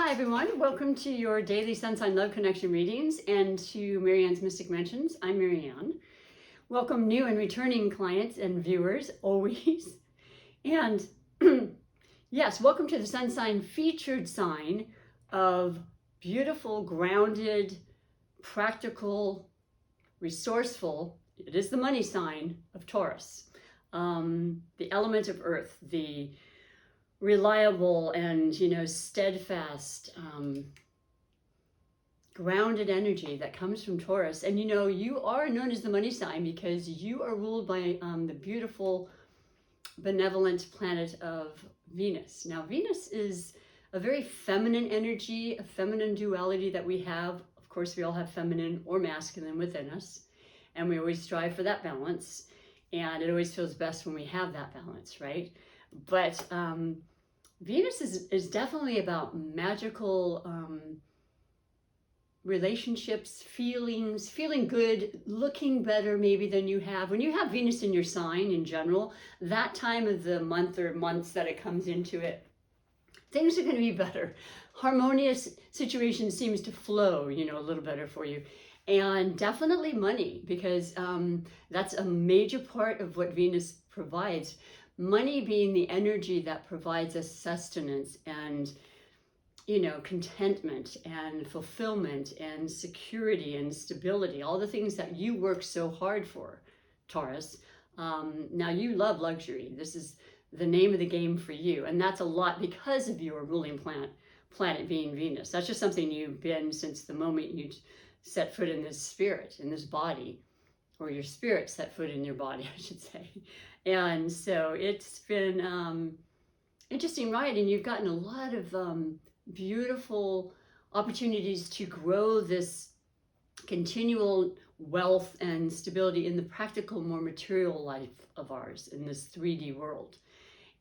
Hi everyone, welcome to your daily Sun Sign Love Connection readings and to MaryAnne's Mystic Mentions. I'm MaryAnne. Welcome new and returning clients and viewers, always. And yes, welcome to the Sun Sign featured sign of beautiful, grounded, practical, resourceful, it is the money sign of Taurus. The element of earth, the reliable and, steadfast, grounded energy that comes from Taurus. And, you are known as the money sign because you are ruled by the beautiful, benevolent planet of Venus. Now, Venus is a very feminine energy, a feminine duality that we have. Of course, we all have feminine or masculine within us, and we always strive for that balance. And it always feels best when we have that balance, right? But Venus is definitely about magical relationships, feelings, feeling good, looking better maybe than you have. When you have Venus in your sign in general, that time of the month or months that it comes into it, things are going to be better. Harmonious situation seems to flow, a little better for you. And definitely money, because that's a major part of what Venus provides. Money being the energy that provides us sustenance and, contentment and fulfillment and security and stability, all the things that you work so hard for, Taurus. Now you love luxury. This is the name of the game for you. And that's a lot because of your ruling planet being Venus. That's just something you've been since the moment you set foot in this spirit, in this body, or your spirit set foot in your body, I should say. And so it's been interesting ride, and you've gotten a lot of beautiful opportunities to grow this continual wealth and stability in the practical, more material life of ours in this 3D world.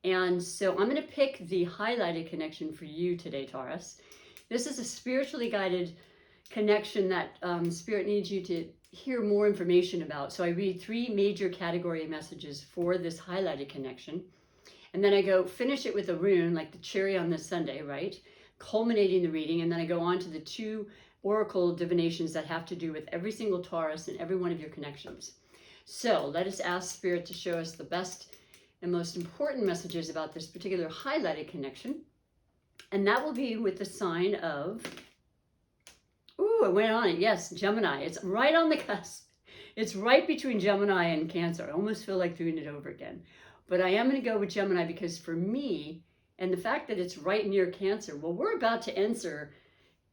And so I'm going to pick the highlighted connection for you today, Taurus. This is a spiritually guided connection that Spirit needs you to hear more information about. So I read 3 major category messages for this highlighted connection. And then I go finish it with a rune, like the cherry on this Sunday, right? Culminating the reading. And then I go on to the 2 oracle divinations that have to do with every single Taurus and every one of your connections. So let us ask Spirit to show us the best and most important messages about this particular highlighted connection. And that will be with the sign of, ooh, I went on it. Yes, Gemini. It's right on the cusp. It's right between Gemini and Cancer. I almost feel like doing it over again. But I am going to go with Gemini because for me, and the fact that it's right near Cancer, well, we're about to enter,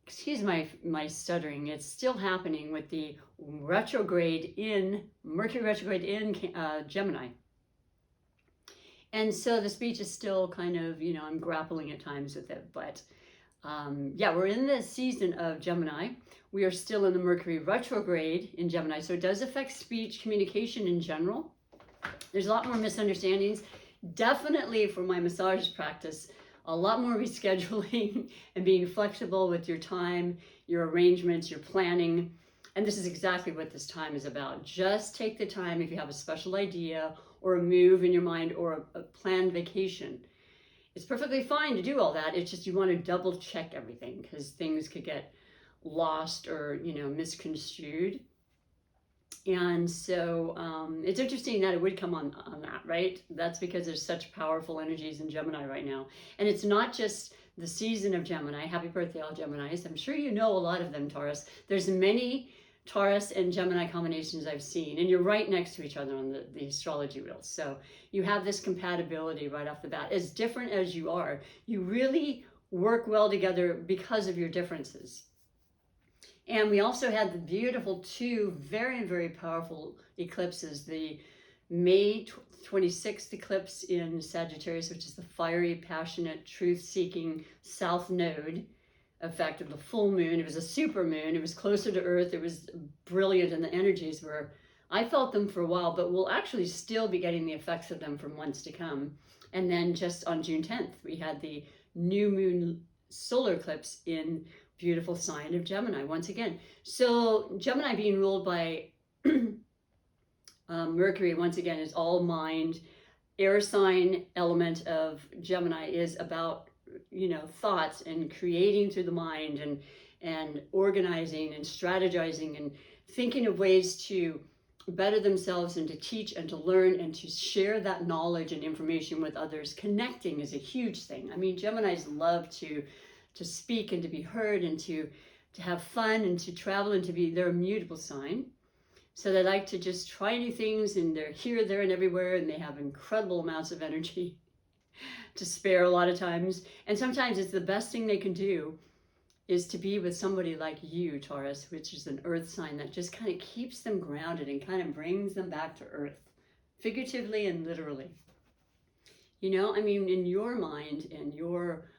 excuse my stuttering, it's still happening with the retrograde in, Mercury retrograde in Gemini. And so the speech is still kind of, I'm grappling at times with it, but yeah, we're in the season of Gemini. We are still in the Mercury retrograde in Gemini, so it does affect speech, communication in general. There's a lot more misunderstandings. Definitely for my massage practice, a lot more rescheduling and being flexible with your time, your arrangements, your planning. And this is exactly what this time is about. Just take the time if you have a special idea or a move in your mind or a planned vacation. It's perfectly fine to do all that. It's just you want to double check everything because things could get lost or, misconstrued. And so it's interesting that it would come on that, right? That's because there's such powerful energies in Gemini right now. And it's not just the season of Gemini. Happy birthday, all Geminis. I'm sure you know a lot of them, Taurus. There's many Taurus and Gemini combinations I've seen, and you're right next to each other on the astrology wheel. So you have this compatibility right off the bat. As different as you are, you really work well together because of your differences. And we also had the beautiful 2 very, very powerful eclipses, the May 26th eclipse in Sagittarius, which is the fiery, passionate, truth-seeking south node effect of the full moon. It was a super moon. It was closer to Earth. It was brilliant, and the energies were, I felt them for a while, but we'll actually still be getting the effects of them for months to come. And then just on June 10th, we had the new moon solar eclipse in beautiful sign of Gemini once again. So Gemini being ruled by Mercury once again is all mind. Air sign element of Gemini is about thoughts and creating through the mind and organizing and strategizing and thinking of ways to better themselves and to teach and to learn and to share that knowledge and information with others. Connecting is a huge thing. I mean, Geminis love to speak and to be heard and to have fun and to travel and they're a mutable sign. So they like to just try new things, and they're here, there, and everywhere, and they have incredible amounts of energy to spare a lot of times. And sometimes it's the best thing they can do is to be with somebody like you, Taurus, which is an earth sign that just kind of keeps them grounded and kind of brings them back to earth, figuratively and literally. I mean, in your mind and your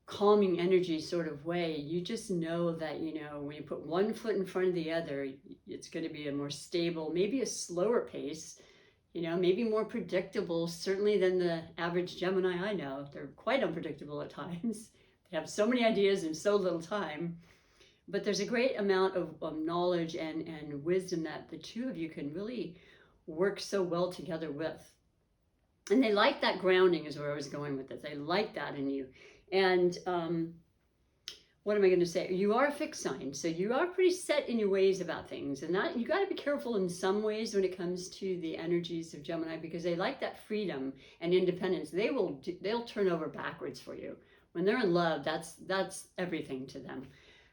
calming energy sort of way, you just know that, when you put one foot in front of the other, it's going to be a more stable, maybe a slower pace, maybe more predictable, certainly than the average Gemini I know. They're quite unpredictable at times. They have so many ideas in so little time, but there's a great amount of knowledge and wisdom that the two of you can really work so well together with. And they like that grounding is where I was going with this. They like that in you. And what am I going to say? You are a fixed sign, so you are pretty set in your ways about things, and that you got to be careful in some ways when it comes to the energies of Gemini, because they like that freedom and independence. They'll turn over backwards for you when they're in love. That's everything to them.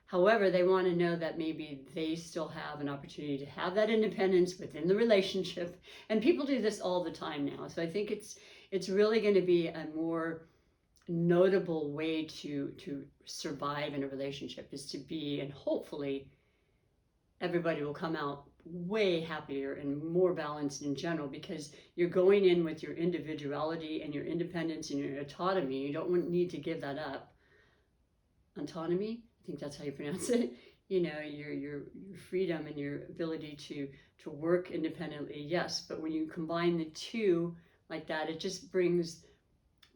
However, they want to know that maybe they still have an opportunity to have that independence within the relationship, and people do this all the time now. So I think it's really going to be a more notable way to survive in a relationship is to be, and hopefully everybody will come out way happier and more balanced in general, because you're going in with your individuality and your independence and your autonomy. You don't need to give that up. Autonomy, I think that's how you pronounce it. Your freedom and your ability to work independently, yes, but when you combine the two like that, it just brings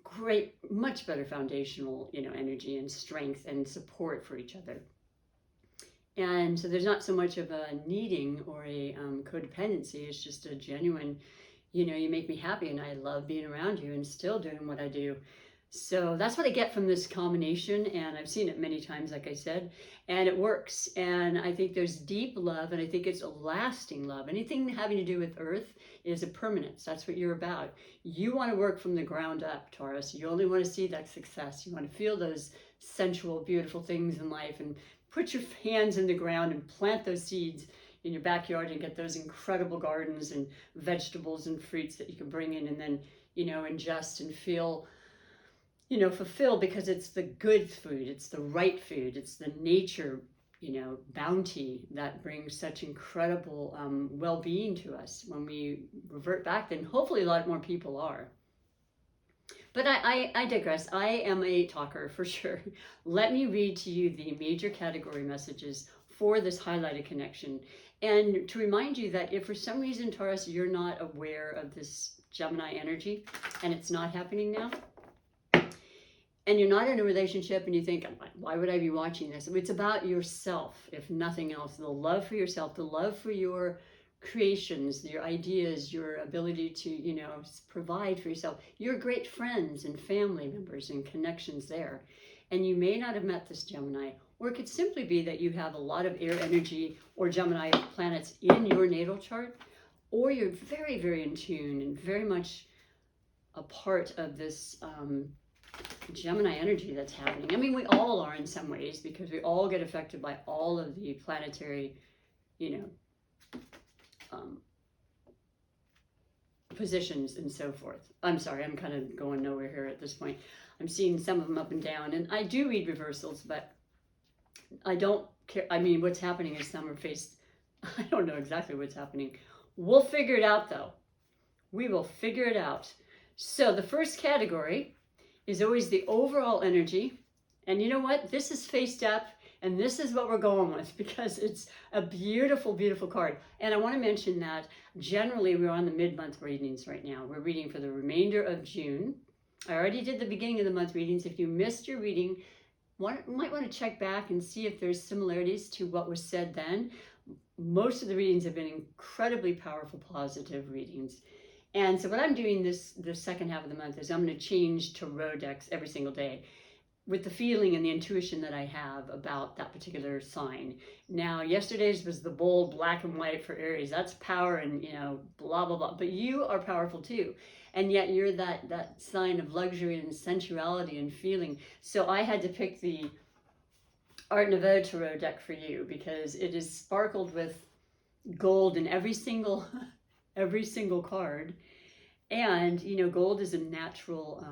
great, much better foundational, energy and strength and support for each other. And so there's not so much of a needing or a codependency. It's just a genuine, you make me happy and I love being around you and still doing what I do. So that's what I get from this combination, and I've seen it many times, like I said, and it works. And I think there's deep love, and I think it's a lasting love. Anything having to do with Earth is a permanence. That's what you're about. You want to work from the ground up, Taurus. You only want to see that success. You want to feel those sensual, beautiful things in life, and put your hands in the ground and plant those seeds in your backyard and get those incredible gardens and vegetables and fruits that you can bring in and then, ingest and feel fulfill, because it's the good food, it's the right food, it's the nature, bounty that brings such incredible well-being to us when we revert back. Then hopefully a lot more people are. But I digress. I am a talker for sure. Let me read to you the major category messages for this highlighted connection. And to remind you that if for some reason, Taurus, you're not aware of this Gemini energy and it's not happening now, and you're not in a relationship and you think, why would I be watching this? It's about yourself, if nothing else. The love for yourself, the love for your creations, your ideas, your ability to, provide for yourself, your great friends and family members and connections there. And you may not have met this Gemini, or it could simply be that you have a lot of air energy or Gemini planets in your natal chart, or you're very, very in tune and very much a part of this Gemini energy that's happening. I mean, we all are in some ways, because we all get affected by all of the planetary, positions and so forth. I'm sorry, I'm kind of going nowhere here at this point. I'm seeing some of them up and down, and I do read reversals, but I don't care. I mean, what's happening is some are faced. I don't know exactly what's happening. We'll figure it out, though. We will figure it out. So the first category is always the overall energy. And you know what? This is faced up, and this is what we're going with, because it's a beautiful, beautiful card. And I want to mention that generally we're on the mid-month readings right now. We're reading for the remainder of June. I already did the beginning of the month readings. If you missed your reading, might want to check back and see if there's similarities to what was said then. Most of the readings have been incredibly powerful, positive readings. And so what I'm doing this second half of the month is I'm going to change tarot decks every single day with the feeling and the intuition that I have about that particular sign. Now, yesterday's was the bold black and white for Aries. That's power and, you know, blah, blah, blah. But you are powerful too. And yet you're that sign of luxury and sensuality and feeling. So I had to pick the Art Nouveau tarot deck for you because it is sparkled with gold in every single card. And, you know, gold is a natural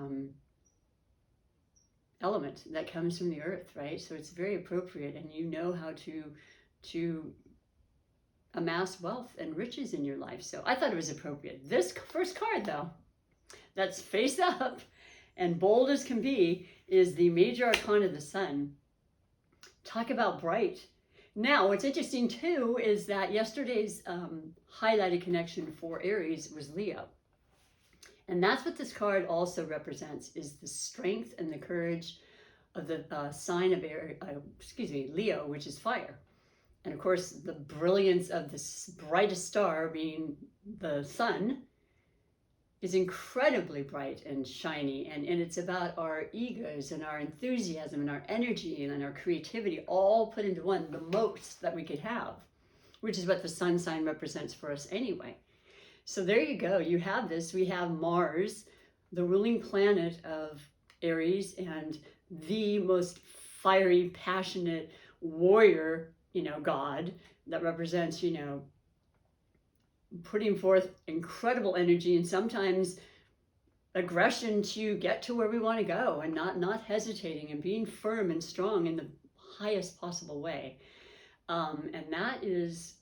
element that comes from the earth, right? So it's very appropriate, and you know how to amass wealth and riches in your life. So I thought it was appropriate. This first card, though, that's face up and bold as can be, is the Major Arcana of the Sun. Talk about bright. Now, what's interesting too is that yesterday's highlighted connection for Aries was Leo. And that's what this card also represents, is the strength and the courage of the sign of Leo, which is fire. And of course, the brilliance of the brightest star, being the sun, is incredibly bright and shiny. And it's about our egos and our enthusiasm and our energy and our creativity all put into one, the most that we could have, which is what the sun sign represents for us anyway. So there you go. You have this. We have Mars, the ruling planet of Aries and the most fiery, passionate warrior, you know, god that represents, you know, putting forth incredible energy and sometimes aggression to get to where we want to go, and not hesitating and being firm and strong in the highest possible way. And that is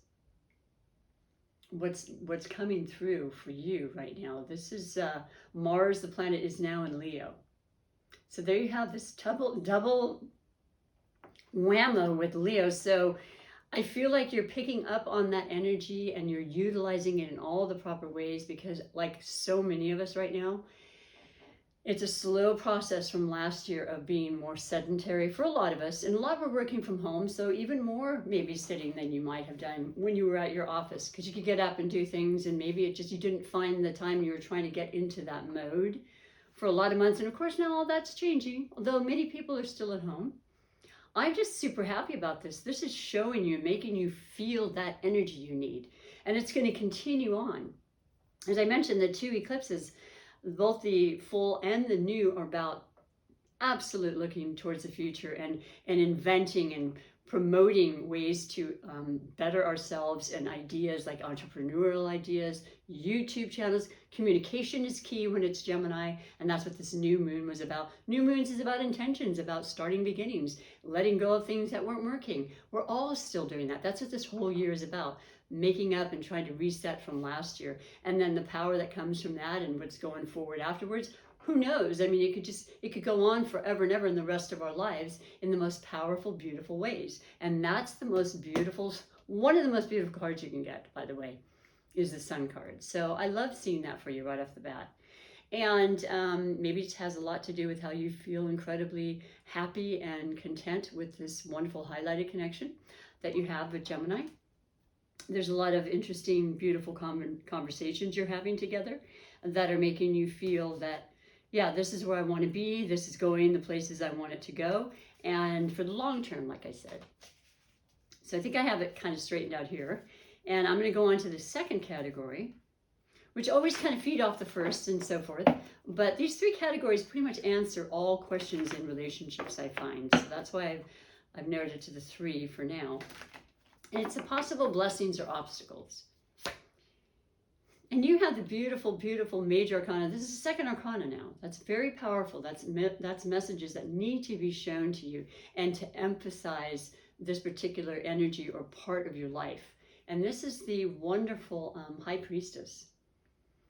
what's coming through for you right now. This is Mars, the planet, is now in Leo. So there you have this double whammo with Leo. So I feel like you're picking up on that energy and you're utilizing it in all the proper ways, because like so many of us right now, it's a slow process from last year of being more sedentary for a lot of us, and a lot were working from home, so even more maybe sitting than you might have done when you were at your office, because you could get up and do things, and maybe it just, you didn't find the time, you were trying to get into that mode for a lot of months. And of course now all that's changing, although many people are still at home. I'm just super happy about this. This is showing you, making you feel that energy you need, and it's going to continue on. As I mentioned, the two eclipses, both the full and the new, are about absolute looking towards the future and inventing and promoting ways to better ourselves, and ideas like entrepreneurial ideas, YouTube channels. Communication is key when it's Gemini, and that's what this new moon was about. New moons is about intentions, about starting beginnings, letting go of things that weren't working. We're all still doing that. That's what this whole year is about, making up and trying to reset from last year. And then the power that comes from that and what's going forward afterwards, who knows? I mean, it could go on forever and ever in the rest of our lives in the most powerful, beautiful ways. And that's the most beautiful, one of the most beautiful cards you can get, by the way, is the Sun card. So I love seeing that for you right off the bat. And maybe it has a lot to do with how you feel incredibly happy and content with this wonderful highlighted connection that you have with Gemini. There's a lot of interesting, beautiful conversations you're having together that are making you feel that, yeah, this is where I want to be. This is going the places I want it to go. And for the long term, like I said. So I think I have it kind of straightened out here. And I'm going to go on to the second category, which always kind of feed off the first and so forth. But these three categories pretty much answer all questions in relationships, I find. So that's why I've narrowed it to the three for now. And it's the possible blessings or obstacles. And you have the beautiful, beautiful Major Arcana. This is the second Arcana now. That's very powerful. That's messages that need to be shown to you and to emphasize this particular energy or part of your life. And this is the wonderful High Priestess.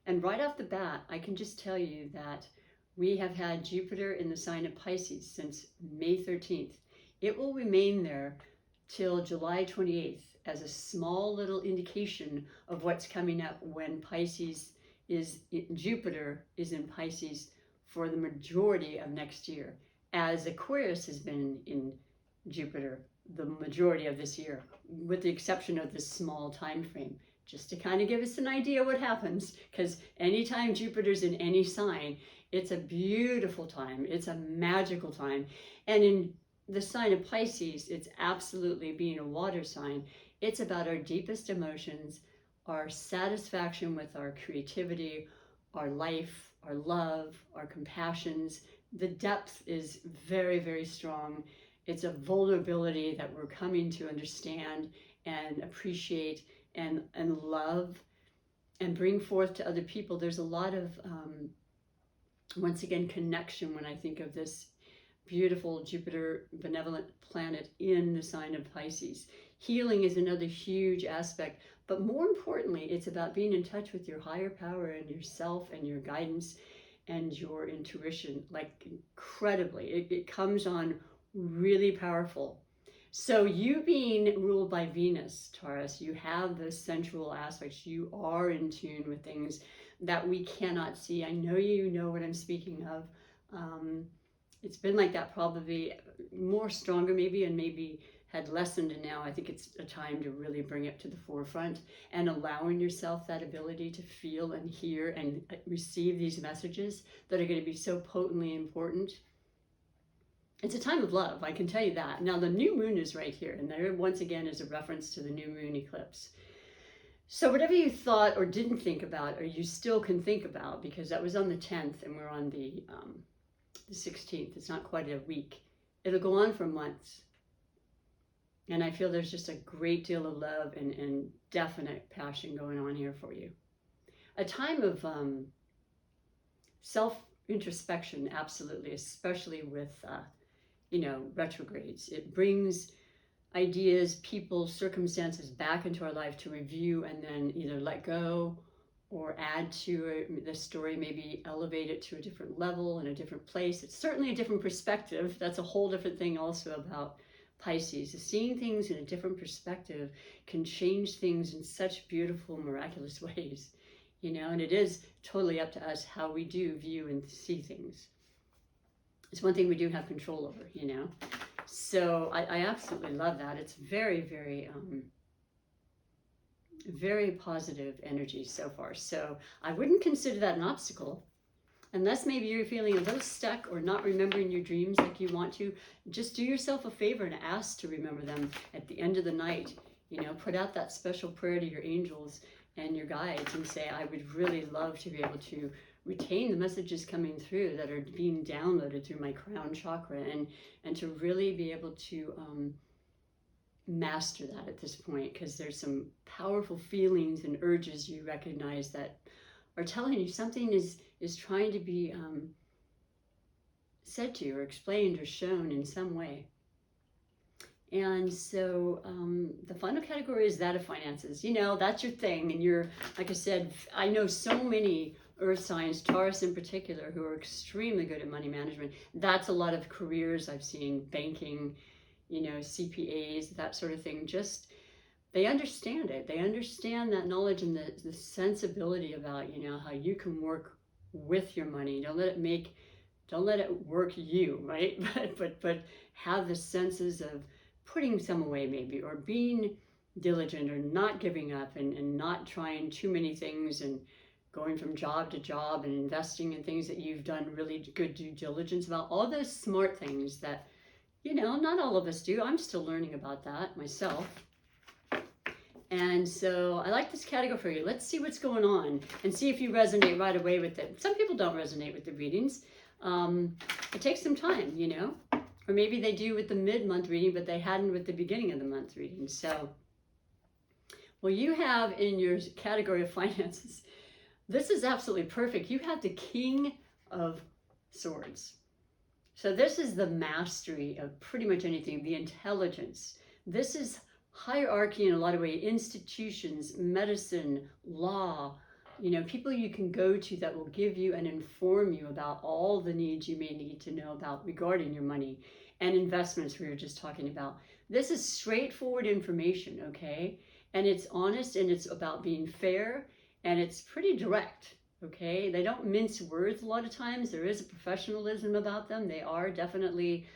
And right off the bat, I can just tell you that we have had Jupiter in the sign of Pisces since May 13th. It will remain there till July 28th as a small little indication of what's coming up when Jupiter is in Pisces for the majority of next year, as Aquarius has been in Jupiter the majority of this year, with the exception of this small time frame, just to kind of give us an idea what happens, because anytime Jupiter's in any sign, it's a beautiful time. It's a magical time. And in the sign of Pisces, it's absolutely, being a water sign, it's about our deepest emotions, our satisfaction with our creativity, our life, our love, our compassions. The depth is very, very strong. It's a vulnerability that we're coming to understand and appreciate and love and bring forth to other people. There's a lot of, once again, connection when I think of this beautiful Jupiter benevolent planet in the sign of Pisces. Healing is another huge aspect, but more importantly, it's about being in touch with your higher power and yourself and your guidance and your intuition, like incredibly. It comes on really powerful. So you being ruled by Venus, Taurus, you have those sensual aspects. You are in tune with things that we cannot see. I know you know what I'm speaking of. It's been like that, probably more stronger maybe, and maybe had lessened, and now I think it's a time to really bring it to the forefront and allowing yourself that ability to feel and hear and receive these messages that are going to be so potently important. It's a time of love, I can tell you that. Now the new moon is right here, and there once again is a reference to the new moon eclipse. So whatever you thought or didn't think about, or you still can think about, because that was on the 10th and we're on the 16th, it's not quite a week. It'll go on for months. And I feel there's just a great deal of love and definite passion going on here for you. A time of self-introspection, absolutely, especially with, retrogrades. It brings ideas, people, circumstances back into our life to review and then either let go or add to it, the story, maybe elevate it to a different level and a different place. It's certainly a different perspective. That's a whole different thing also about Pisces. Seeing things in a different perspective can change things in such beautiful, miraculous ways, and it is totally up to us how we do view and see things. It's one thing we do have control over, So I absolutely love that. It's very, very, very positive energy so far. So I wouldn't consider that an obstacle. Unless maybe you're feeling a little stuck or not remembering your dreams like you want to, just do yourself a favor and ask to remember them at the end of the night. Put out that special prayer to your angels and your guides and say, I would really love to be able to retain the messages coming through that are being downloaded through my crown chakra, and to really be able to master that at this point, because there's some powerful feelings and urges you recognize that are telling you something is trying to be said to you or explained or shown in some way. And so the final category is that of finances. That's your thing. And you're, like I said, I know so many earth signs, Taurus in particular, who are extremely good at money management. That's a lot of careers I've seen, banking, CPAs, that sort of thing. Just, they understand it. They understand that knowledge and the sensibility about, how you can work with your money. Don't let it work you, right? But have the senses of putting some away maybe, or being diligent, or not giving up, and not trying too many things, and going from job to job, and investing in things that you've done really good due diligence about. All those smart things that, not all of us do. I'm still learning about that myself. And so I like this category for you. Let's see what's going on and see if you resonate right away with it. Some people don't resonate with the readings. It takes some time, or maybe they do with the mid-month reading, but they hadn't with the beginning of the month reading. So, well, you have in your category of finances, this is absolutely perfect. You have the King of Swords. So this is the mastery of pretty much anything, the intelligence. This is hierarchy in a lot of ways, institutions, medicine, law, people you can go to that will give you and inform you about all the needs you may need to know about regarding your money and investments we were just talking about. This is straightforward information, okay? And it's honest, and it's about being fair, and it's pretty direct, okay? They don't mince words a lot of times. There is a professionalism about them. They are definitely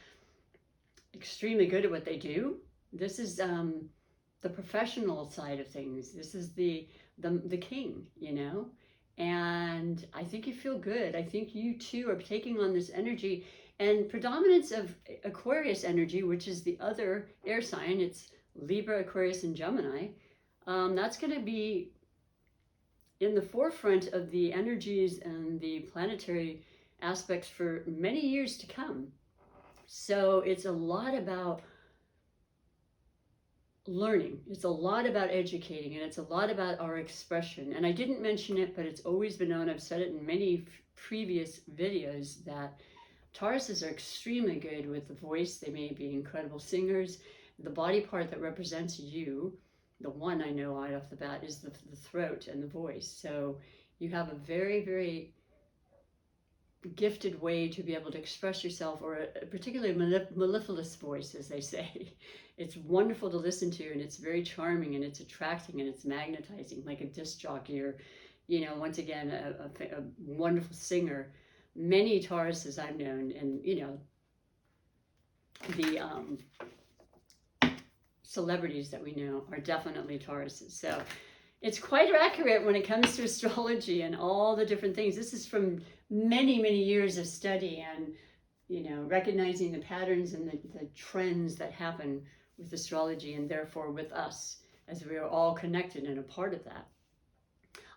extremely good at what they do. This is the professional side of things. This is the the king, you know. And I think you feel good. I think you too are taking on this energy and predominance of Aquarius energy, which is the other air sign. It's Libra, Aquarius, and Gemini. That's going to be in the forefront of the energies and the planetary aspects for many years to come. So it's a lot about learning. It's a lot about educating, and it's a lot about our expression. And I didn't mention it, but it's always been known, I've said it in many previous videos, that Tauruses are extremely good with the voice. They may be incredible singers. The body part that represents you, the one I know right off the bat, is the throat and the voice. So you have a very, very gifted way to be able to express yourself, or a particularly mellifluous voice, as they say. It's wonderful to listen to, and it's very charming, and it's attracting, and it's magnetizing, like a disc jockey, or, you know, once again, a wonderful singer. Many Tauruses I've known, and, you know, the celebrities that we know are definitely Tauruses. So it's quite accurate when it comes to astrology and all the different things. This is from many, many years of study and, you know, recognizing the patterns and the trends that happen with astrology, and therefore with us, as we are all connected and a part of that.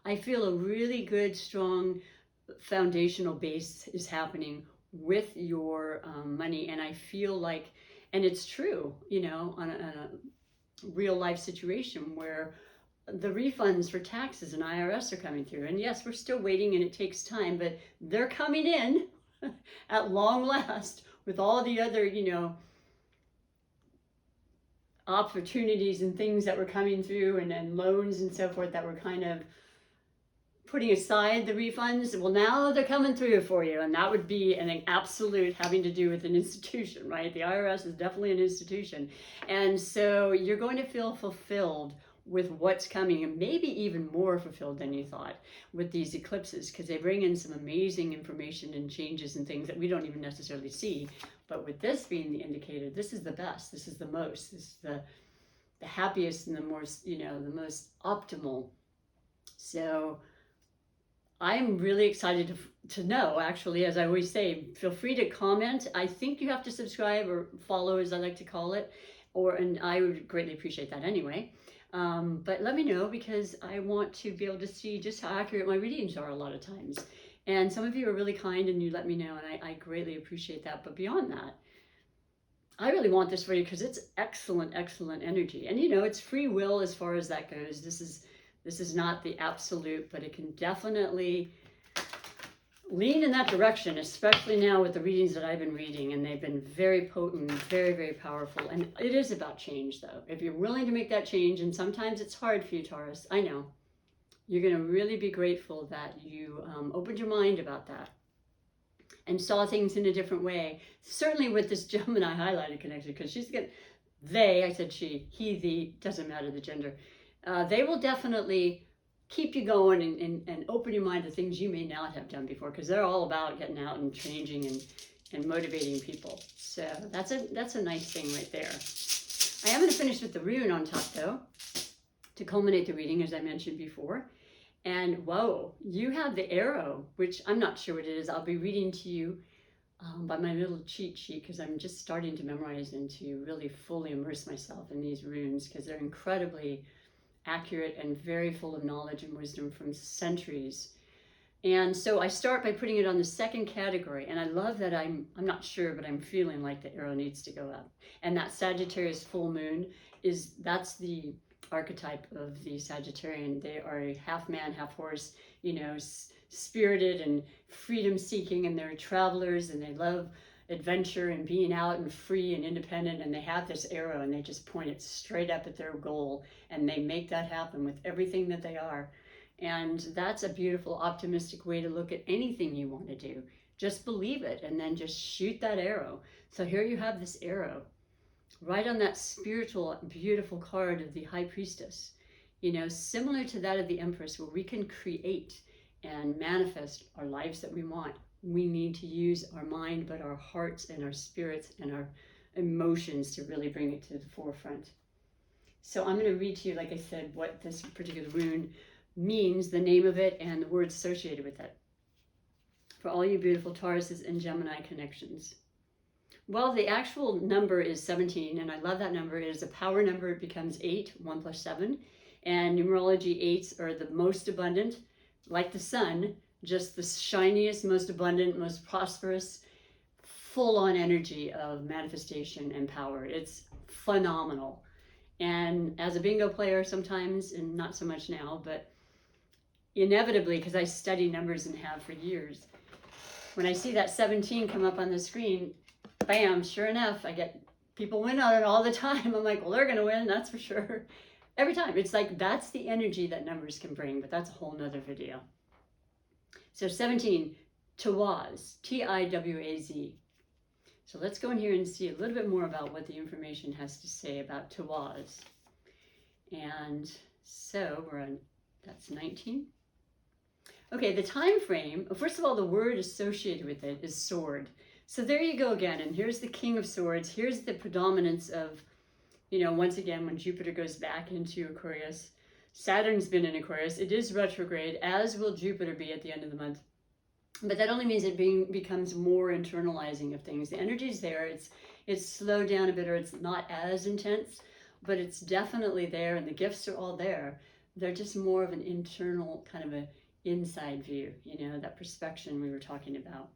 I feel a really good, strong foundational base is happening with your money, and I feel like, and it's true, you know, on a real life situation where the refunds for taxes and IRS are coming through. And yes, we're still waiting, and it takes time, but they're coming in at long last, with all the other, you know, opportunities and things that were coming through, and loans and so forth that were kind of putting aside the refunds. Well, now they're coming through for you, and that would be an absolute having to do with an institution, right? The IRS is definitely an institution. And so you're going to feel fulfilled with what's coming, and maybe even more fulfilled than you thought with these eclipses, because they bring in some amazing information and changes and things that we don't even necessarily see. But with this being the indicator, this is the best, this is the most, this is the happiest and the most, you know, the most optimal. So I'm really excited to know, actually, as I always say, feel free to comment. I think you have to subscribe or follow, as I like to call it, and I would greatly appreciate that anyway. But let me know, because I want to be able to see just how accurate my readings are a lot of times. And some of you are really kind and you let me know, and I greatly appreciate that. But beyond that, I really want this for you because it's excellent, excellent energy. And, you know, it's free will as far as that goes. This is not the absolute, but it can definitely lean in that direction, especially now with the readings that I've been reading, and they've been very potent, very, very powerful. And it is about change, though. If you're willing to make that change, and sometimes it's hard for you, Taurus, I know, you're going to really be grateful that you opened your mind about that and saw things in a different way. Certainly with this Gemini highlighted connection, because she's going to, they, I said she, he, the, doesn't matter the gender, they will definitely keep you going and open your mind to things you may not have done before, because they're all about getting out and changing and motivating people. So that's a nice thing right there. I am going to finish with the rune on top, though, to culminate the reading, as I mentioned before. And whoa, you have the arrow, which I'm not sure what it is. I'll be reading to you by my little cheat sheet, because I'm just starting to memorize and to really fully immerse myself in these runes, because they're incredibly accurate and very full of knowledge and wisdom from centuries. And so I start by putting it on the second category, and I love that I'm not sure, but I'm feeling like the arrow needs to go up. And that Sagittarius full moon that's the archetype of the Sagittarian. They are a half man, half horse, you know, spirited and freedom seeking, and they're travelers, and they love adventure and being out and free and independent, and they have this arrow and they just point it straight up at their goal, and they make that happen with everything that they are. And that's a beautiful, optimistic way to look at anything you want to do. Just believe it and then just shoot that arrow. So here you have this arrow right on that spiritual, beautiful card of the High Priestess, you know, similar to that of the Empress, where we can create and manifest our lives that we want. We need to use our mind, but our hearts and our spirits and our emotions to really bring it to the forefront. So I'm going to read to you, like I said, what this particular rune means, the name of it, and the words associated with it. For all you beautiful Tauruses and Gemini connections. Well, the actual number is 17, and I love that number. It is a power number. It becomes 8, 1 plus 7. And numerology 8s are the most abundant, like the sun, just the shiniest, most abundant, most prosperous, full-on energy of manifestation and power. It's phenomenal. And as a bingo player sometimes, and not so much now, but inevitably, because I study numbers and have for years, when I see that 17 come up on the screen, bam, sure enough, I get people win on it all the time. I'm like, well, they're going to win, that's for sure. Every time. It's like, that's the energy that numbers can bring, but that's a whole nother video. So 17, Tawaz, T-I-W-A-Z. So let's go in here and see a little bit more about what the information has to say about Tawaz. And so we're on, that's 19. Okay, the time frame, first of all, the word associated with it is sword. So there you go again, and here's the King of Swords. Here's the predominance of, you know, once again, when Jupiter goes back into Aquarius, Saturn's been in Aquarius. It is retrograde, as will Jupiter be at the end of the month. But that only means it becomes more internalizing of things. The energy's there. It's slowed down a bit, or it's not as intense, but it's definitely there, and the gifts are all there. They're just more of an internal kind of a inside view, you know, that perspection we were talking about.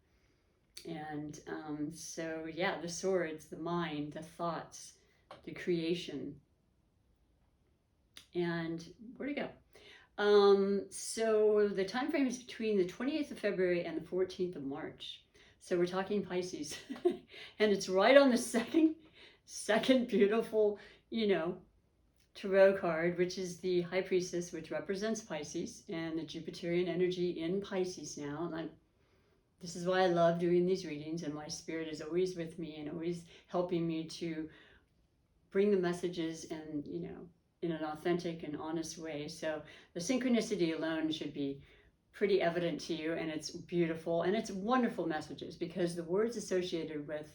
And so, yeah, the swords, the mind, the thoughts, the creation. And where'd it go? So the time frame is between the 28th of February and the 14th of March. So we're talking Pisces. And it's right on the second beautiful, you know, tarot card, which is the High Priestess, which represents Pisces, and the Jupiterian energy in Pisces now. And this is why I love doing these readings, and my spirit is always with me and always helping me to bring the messages and, you know, in an authentic and honest way. So the synchronicity alone should be pretty evident to you, and it's beautiful, and it's wonderful messages, because the words associated with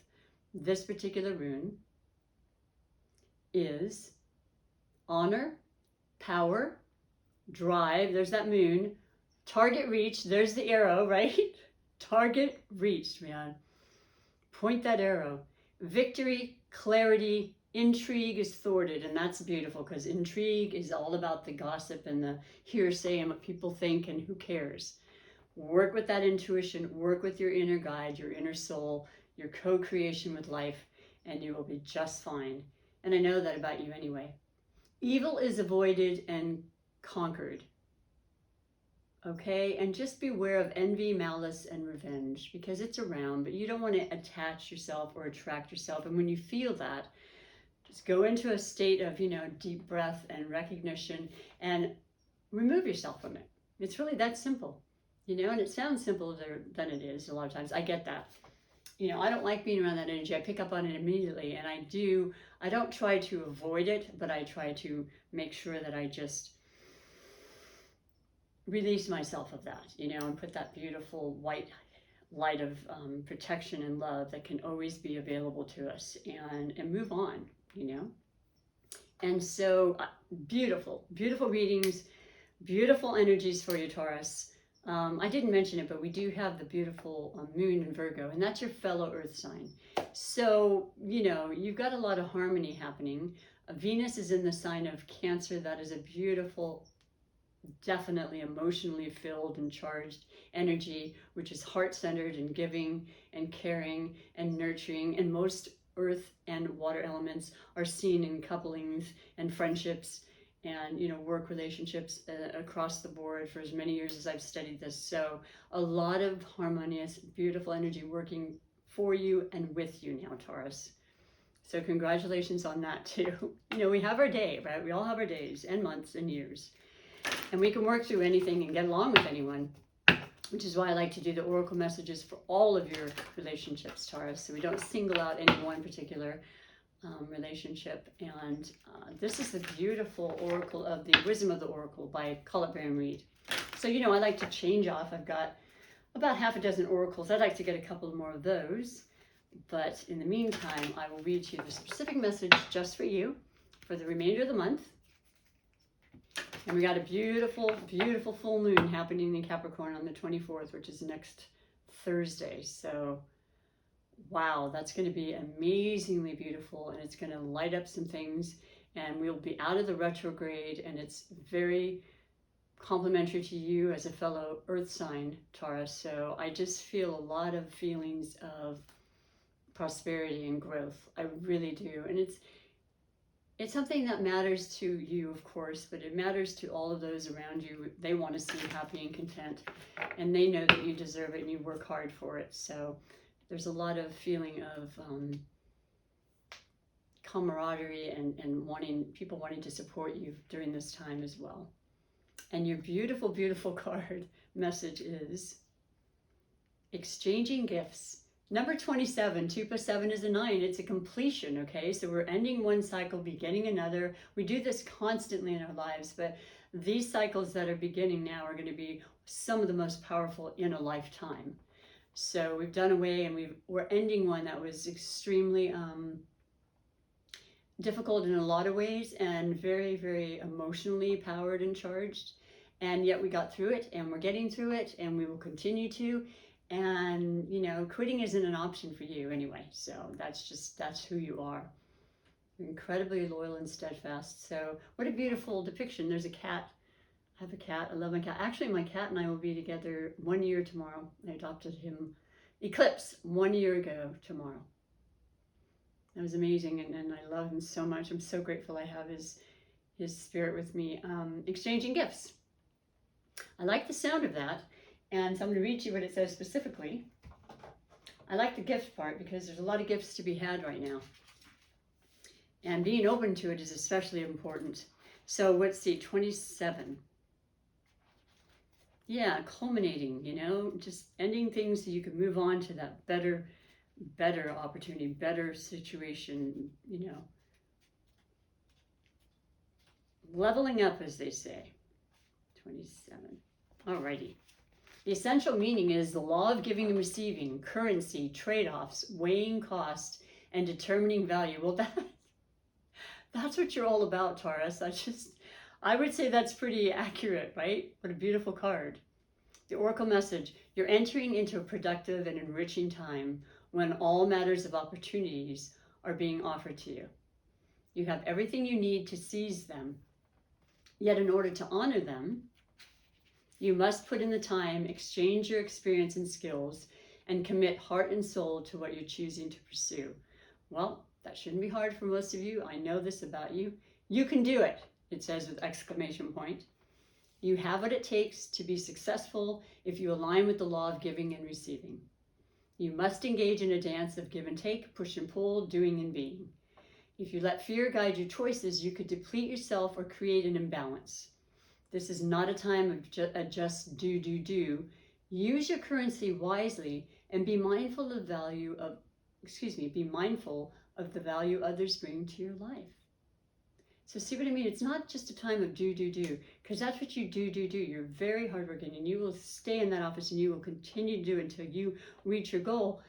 this particular rune is honor, power, drive, there's that moon, target reach, there's the arrow, right? Target reached, man. Point that arrow. Victory, clarity, intrigue is thwarted, and that's beautiful, because intrigue is all about the gossip and the hearsay and what people think and who cares. Work with that intuition, work with your inner guide, your inner soul, your co-creation with life, and you will be just fine. And I know that about you anyway. Evil is avoided and conquered. Okay, and just beware of envy, malice, and revenge, because it's around, but you don't want to attach yourself or attract yourself. And when you feel that, just go into a state of, you know, deep breath and recognition, and remove yourself from it. It's really that simple, you know, and it sounds simpler than it is a lot of times. I get that. You know, I don't like being around that energy. I pick up on it immediately, and I don't try to avoid it, but I try to make sure that I just release myself of that, you know, and put that beautiful white light of protection and love that can always be available to us, and move on, you know. And so beautiful, beautiful readings, beautiful energies for you, Taurus. I didn't mention it, but we do have the beautiful moon in Virgo, and that's your fellow earth sign. So, you know, you've got a lot of harmony happening. Venus is in the sign of Cancer. That is a beautiful, definitely emotionally filled and charged energy, which is heart-centered and giving and caring and nurturing. And most earth and water elements are seen in couplings and friendships and, you know, work relationships across the board for as many years as I've studied this. So a lot of harmonious, beautiful energy working for you and with you now, Taurus. So congratulations on that too. You know, we have our day, right? We all have our days and months and years. And we can work through anything and get along with anyone, which is why I like to do the oracle messages for all of your relationships, Taurus. So we don't single out any one particular relationship. And this is the beautiful oracle of the Wisdom of the Oracle by Colette Baron Reid. So, you know, I like to change off. I've got about half a dozen oracles. I'd like to get a couple more of those. But in the meantime, I will read you the specific message just for you for the remainder of the month. And we got a beautiful, beautiful full moon happening in Capricorn on the 24th, which is next Thursday. So, wow, that's going to be amazingly beautiful, and it's going to light up some things, and we'll be out of the retrograde, and it's very complementary to you as a fellow earth sign, Taurus. So I just feel a lot of feelings of prosperity and growth. I really do. And it's something that matters to you, of course, but it matters to all of those around you. They want to see you happy and content, and they know that you deserve it and you work hard for it. So there's a lot of feeling of camaraderie and people wanting to support you during this time as well. And your beautiful, beautiful card message is exchanging gifts. Number 27, 2 plus 7 is a 9. It's a completion, okay? So we're ending one cycle, beginning another. We do this constantly in our lives, but these cycles that are beginning now are going to be some of the most powerful in a lifetime. So we've done away and we're ending one that was extremely difficult in a lot of ways and very, very emotionally powered and charged. And yet we got through it, and we're getting through it, and we will continue to. And, you know, quitting isn't an option for you anyway. So that's who you are. You're incredibly loyal and steadfast. So what a beautiful depiction. There's a cat. I have a cat. I love my cat. Actually, my cat and I will be together 1 year tomorrow. I adopted him, Eclipse, 1 year ago tomorrow. That was amazing, and I love him so much. I'm so grateful I have his spirit with me. Exchanging gifts. I like the sound of that, and so I'm going to read to you what it says specifically. I like the gift part because there's a lot of gifts to be had right now, and being open to it is especially important. So let's see, 27. Yeah, culminating, you know, just ending things so you can move on to that better opportunity, better situation, you know. Leveling up, as they say. 27. Alrighty. The essential meaning is the law of giving and receiving, currency, trade-offs, weighing cost, and determining value. Well, that's what you're all about, Taurus. I would say that's pretty accurate, right? What a beautiful card. The Oracle message, you're entering into a productive and enriching time when all matters of opportunities are being offered to you. You have everything you need to seize them. Yet in order to honor them, you must put in the time, exchange your experience and skills, and commit heart and soul to what you're choosing to pursue. Well, that shouldn't be hard for most of you. I know this about you. You can do it, it says with exclamation point. You have what it takes to be successful if you align with the law of giving and receiving. You must engage in a dance of give and take, push and pull, doing and being. If you let fear guide your choices, you could deplete yourself or create an imbalance. This is not a time of just do. Use your currency wisely and be mindful of the value others bring to your life. So see what I mean? It's not just a time of do, because that's what you do. You're very hardworking, and you will stay in that office and you will continue to do it until you reach your goal.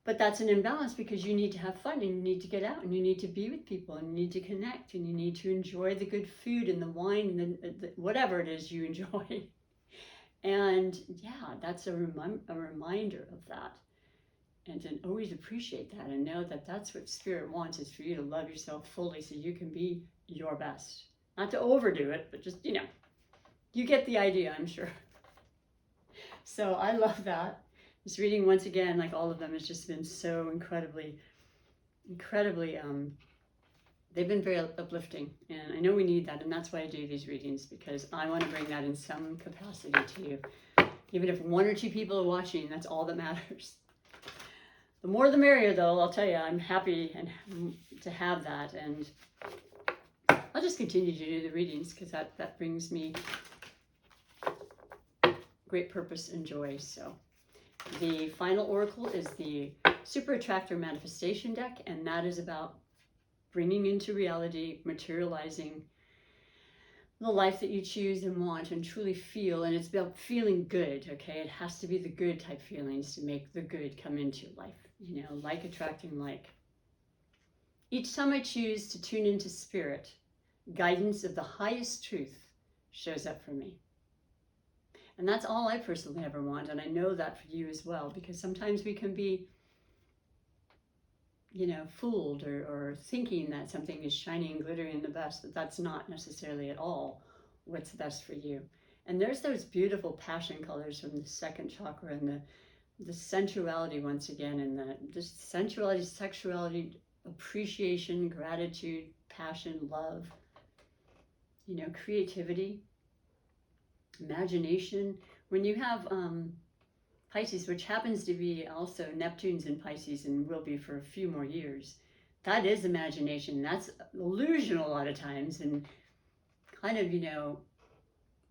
But that's an imbalance because you need to have fun, and you need to get out, and you need to be with people, and you need to connect, and you need to enjoy the good food and the wine and the whatever it is you enjoy. And yeah, that's a reminder of that. And to always appreciate that and know that that's what Spirit wants, is for you to love yourself fully so you can be your best. Not to overdo it, but just, you know, you get the idea, I'm sure. So I love that. This reading, once again, like all of them, has just been so incredibly, they've been very uplifting. And I know we need that, and that's why I do these readings, because I want to bring that in some capacity to you. Even if 1 or 2 people are watching, that's all that matters. The more the merrier, though, I'll tell you. I'm happy to have that, and I'll just continue to do the readings because that brings me great purpose and joy. So the final oracle is the Super Attractor Manifestation deck, and that is about bringing into reality, materializing the life that you choose and want and truly feel. And it's about feeling good, okay? It has to be the good type feelings to make the good come into your life. You know, like attracting like. Each time I choose to tune into spirit, guidance of the highest truth, shows up for me. And that's all I personally ever want. And I know that for you as well, because sometimes we can be, fooled or thinking that something is shiny and glittery and the best, but that's not necessarily at all what's best for you. And there's those beautiful passion colors from the second chakra, and the sensuality once again, and the sensuality, sexuality, appreciation, gratitude, passion, love, creativity, imagination. When you have Pisces, which happens to be also Neptune's in Pisces and will be for a few more years, that is imagination. That's illusion a lot of times, and kind of,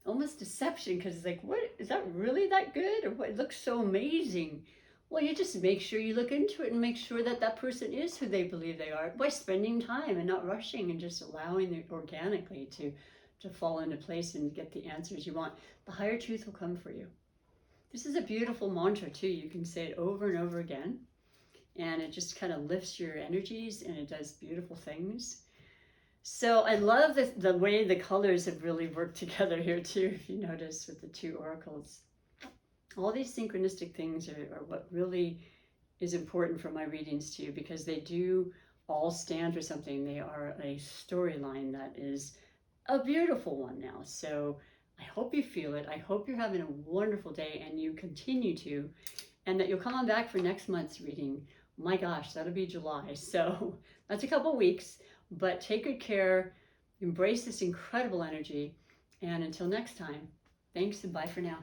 almost deception, because it's like, what, is that really that good? Or what, it looks so amazing. Well, you just make sure you look into it and make sure that that person is who they believe they are by spending time and not rushing, and just allowing it organically to fall into place and get the answers you want. The higher truth will come for you. This is a beautiful mantra too. You can say it over and over again, and it just kind of lifts your energies, and it does beautiful things. So I love the way the colors have really worked together here too, if you notice, with the two oracles. All these synchronistic things are what really is important for my readings to you, because they do all stand for something. They are a storyline that is a beautiful one now. So I hope you feel it. I hope you're having a wonderful day, and you continue to, and that you'll come on back for next month's reading. My gosh, that'll be July. So that's a couple weeks, but take good care, embrace this incredible energy, and until next time, thanks and bye for now.